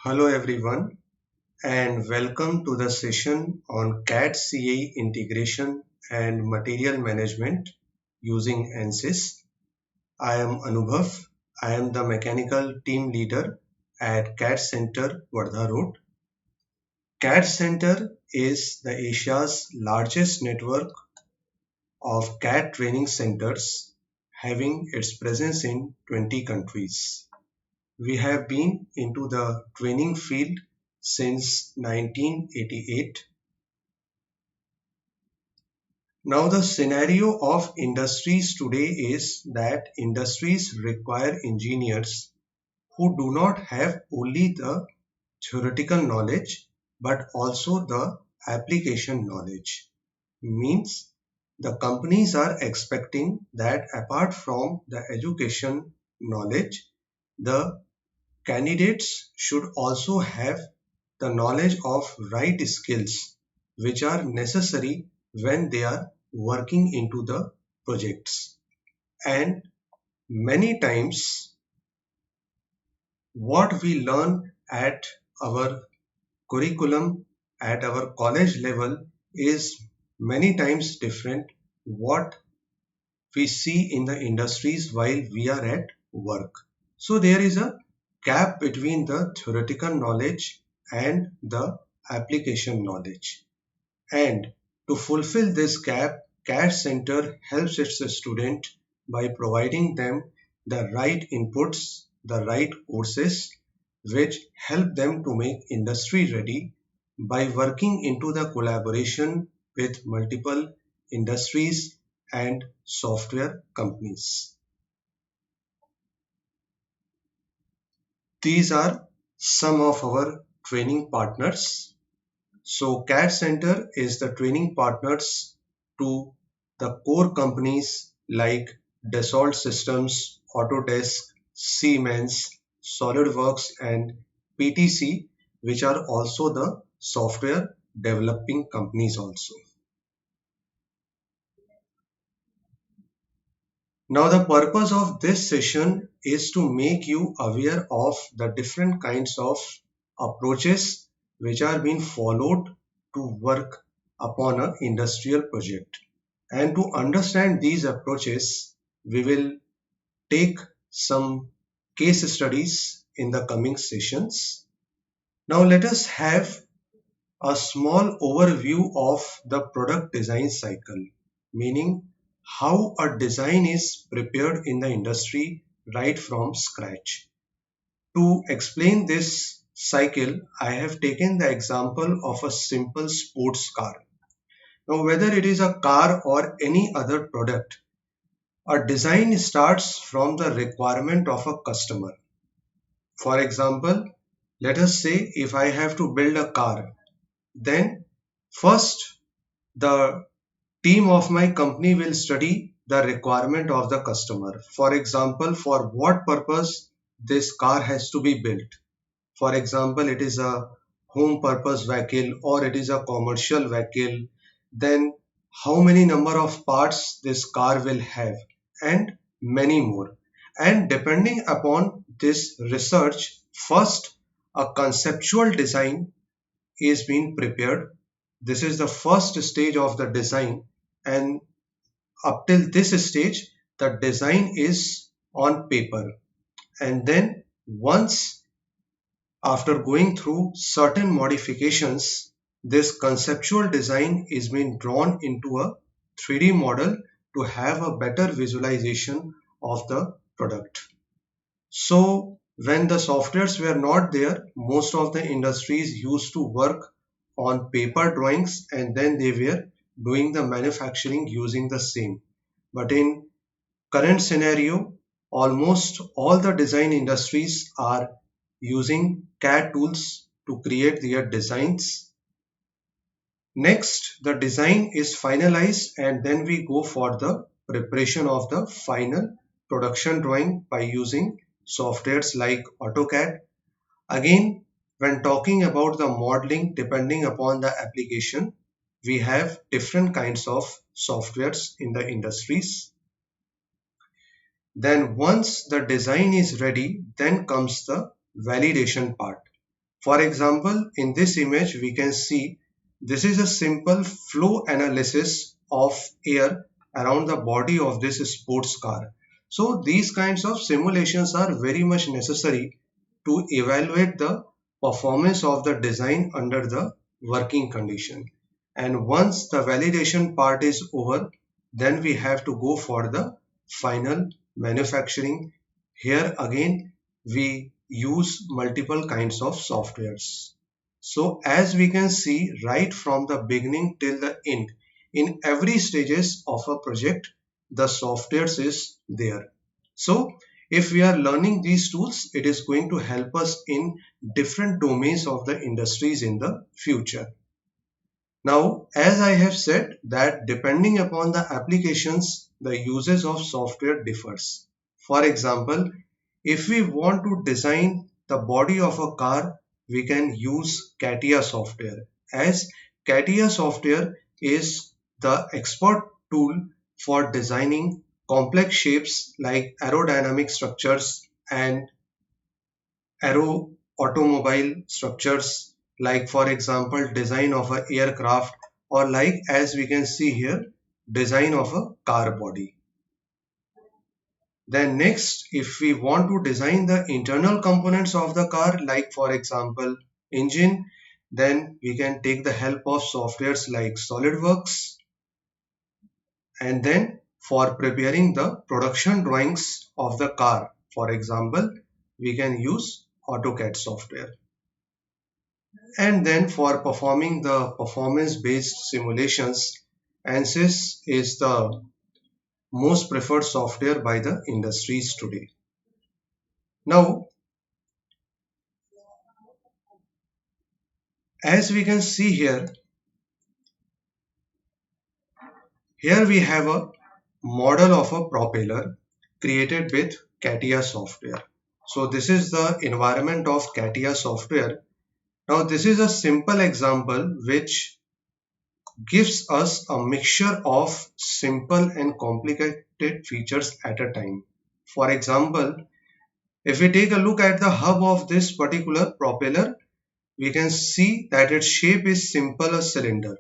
Hello everyone and welcome to the session on CAD CAE integration and material management using ANSYS. I am Anubhav. I am the mechanical team leader at CAD Center, Wardha Road. CAD Center is the Asia's largest network of CAD training centers, having its presence in 20 countries. We have been into the training field since 1988. Now, the scenario of industries today is that industries require engineers who do not have only the theoretical knowledge but also the application knowledge. Means the companies are expecting that apart from the education knowledge, the candidates should also have the knowledge of right skills which are necessary when they are working into the projects. And many times what we learn at our curriculum at our college level is many times different what we see in the industries while we are at work. So there is a gap between the theoretical knowledge and the application knowledge. And to fulfill this gap, CAD Center helps its student by providing them the right inputs, the right courses, which help them to make industry ready by working into the collaboration with multiple industries and software companies. These are some of our training partners. So CAD Center is the training partners to the core companies like Dassault Systems, Autodesk, Siemens, SolidWorks and PTC, which are also the software developing companies also. Now the purpose of this session is to make you aware of the different kinds of approaches which are being followed to work upon an industrial project. And to understand these approaches, we will take some case studies in the coming sessions. Now let us have a small overview of the product design cycle, meaning how a design is prepared in the industry right from scratch. To explain this cycle, I have taken the example of a simple sports car. Now, whether it is a car or any other product, a design starts from the requirement of a customer. For example, let us say if I have to build a car, then first the team of my company will study the requirement of the customer. For example, for what purpose this car has to be built. For example, it is a home purpose vehicle or it is a commercial vehicle. Then how many number of parts this car will have and many more. And depending upon this research, first a conceptual design is being prepared. This is the first stage of the design, and up till this stage the design is on paper. And then once after going through certain modifications, this conceptual design is being drawn into a 3D model to have a better visualization of the product. So when the softwares were not there, most of the industries used to work on paper drawings and then they were doing the manufacturing using the same. But in current scenario, almost all the design industries are using CAD tools to create their designs. Next, the design is finalized and then we go for the preparation of the final production drawing by using softwares like AutoCAD. Again, when talking about the modeling, depending upon the application, we have different kinds of softwares in the industries. Then once the design is ready, then comes the validation part. For example, in this image, we can see this is a simple flow analysis of air around the body of this sports car. So these kinds of simulations are very much necessary to evaluate the performance of the design under the working condition. And once the validation part is over, then we have to go for the final manufacturing. Here again, we use multiple kinds of softwares. So as we can see right from the beginning till the end, in every stages of a project, the softwares is there. So if we are learning these tools, it is going to help us in different domains of the industries in the future. Now, as I have said that depending upon the applications, the usage of software differs. For example, if we want to design the body of a car, we can use CATIA software, as CATIA software is the expert tool for designing complex shapes like aerodynamic structures and aero automobile structures, like for example design of a aircraft, or like as we can see here, design of a car body. Then next, if we want to design the internal components of the car, like for example engine, then we can take the help of softwares like SolidWorks. And then for preparing the production drawings of the car, for example, we can use AutoCAD software. And then for performing the performance-based simulations, ANSYS is the most preferred software by the industries today. Now, as we can see here, here we have a model of a propeller created with CATIA software. So this is the environment of CATIA software. Now this is a simple example which gives us a mixture of simple and complicated features at a time. For example, if we take a look at the hub of this particular propeller, we can see that its shape is simple as cylinder.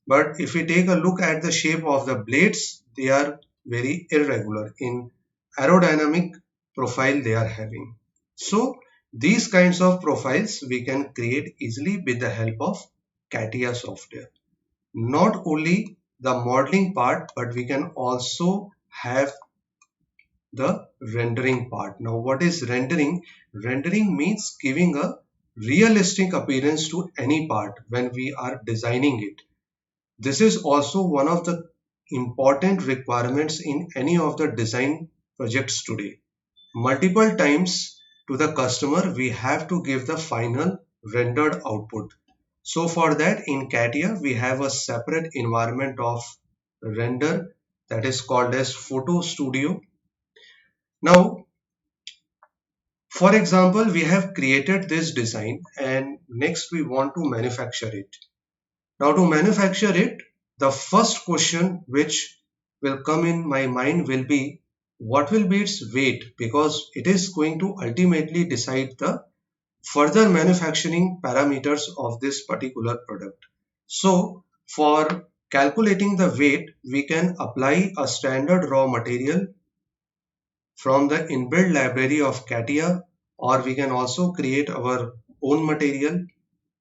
But if we take a look at the shape of the blades, they are very irregular in aerodynamic profile they are having. So these kinds of profiles we can create easily with the help of CATIA software. Not only the modeling part, but we can also have the rendering part. Now what is rendering? Rendering means giving a realistic appearance to any part when we are designing it. This is also one of the important requirements in any of the design projects today. Multiple times to the customer, we have to give the final rendered output. So for that, in CATIA, we have a separate environment of render that is called as Photo Studio. Now, for example, we have created this design and next we want to manufacture it. Now to manufacture it, the first question which will come in my mind will be what will be its weight, because it is going to ultimately decide the further manufacturing parameters of this particular product. So for calculating the weight, we can apply a standard raw material from the inbuilt library of CATIA, or we can also create our own material.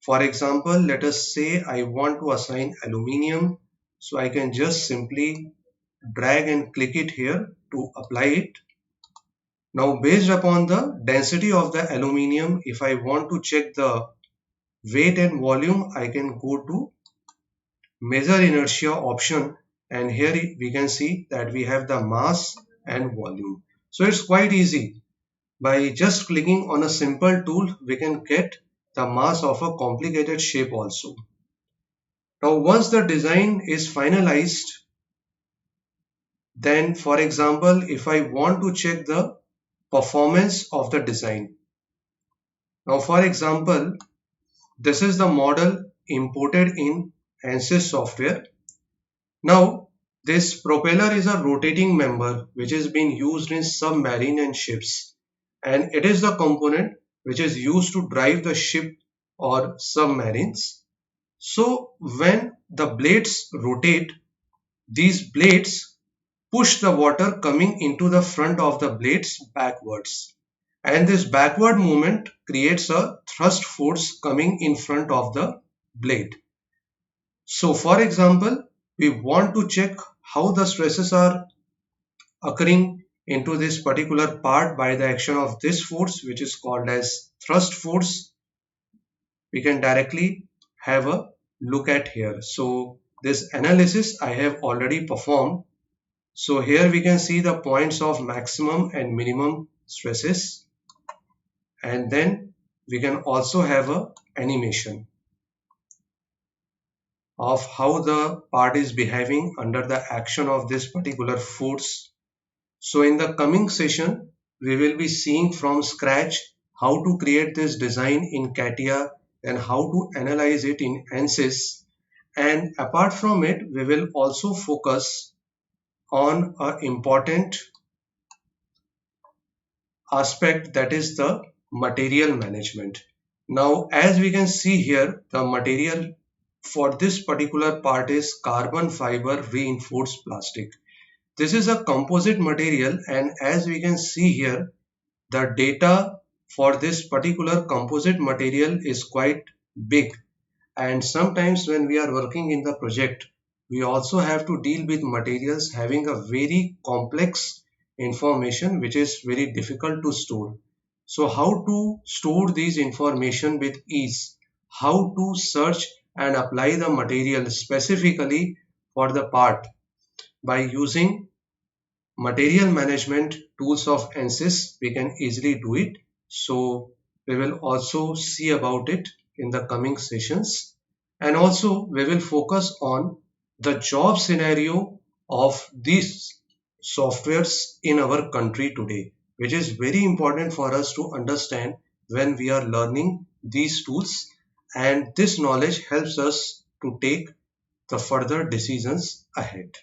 For example, let us say I want to assign aluminium, so I can just simply drag and click it here to apply it. Now based upon the density of the aluminium, if I want to check the weight and volume, I can go to measure inertia option, and here we can see that we have the mass and volume. So it's quite easy. By just clicking on a simple tool, we can get the mass of a complicated shape also. Now once the design is finalized, then for example, if I want to check the performance of the design. Now for example, this is the model imported in ANSYS software. Now this propeller is a rotating member which is being used in submarine and ships, and it is the component which is used to drive the ship or submarines. So when the blades rotate, these blades push the water coming into the front of the blades backwards. And this backward movement creates a thrust force coming in front of the blade. So for example, we want to check how the stresses are occurring into this particular part by the action of this force, which is called as thrust force. We can directly have a look at here. So this analysis I have already performed. So here we can see the points of maximum and minimum stresses, and then we can also have a animation of how the part is behaving under the action of this particular force. So in the coming session, we will be seeing from scratch how to create this design in CATIA and how to analyze it in ANSYS. And apart from it, we will also focus on an important aspect, that is the material management. Now, as we can see here, the material for this particular part is carbon fiber reinforced plastic. This is a composite material, and as we can see here, the data for this particular composite material is quite big. And sometimes when we are working in the project, we also have to deal with materials having a very complex information which is very difficult to store. So how to store these information with ease, how to search and apply the material specifically for the part by using material management tools of ANSYS, we can easily do it. So we will also see about it in the coming sessions. And also we will focus on the job scenario of these softwares in our country today, which is very important for us to understand when we are learning these tools. And this knowledge helps us to take the further decisions ahead.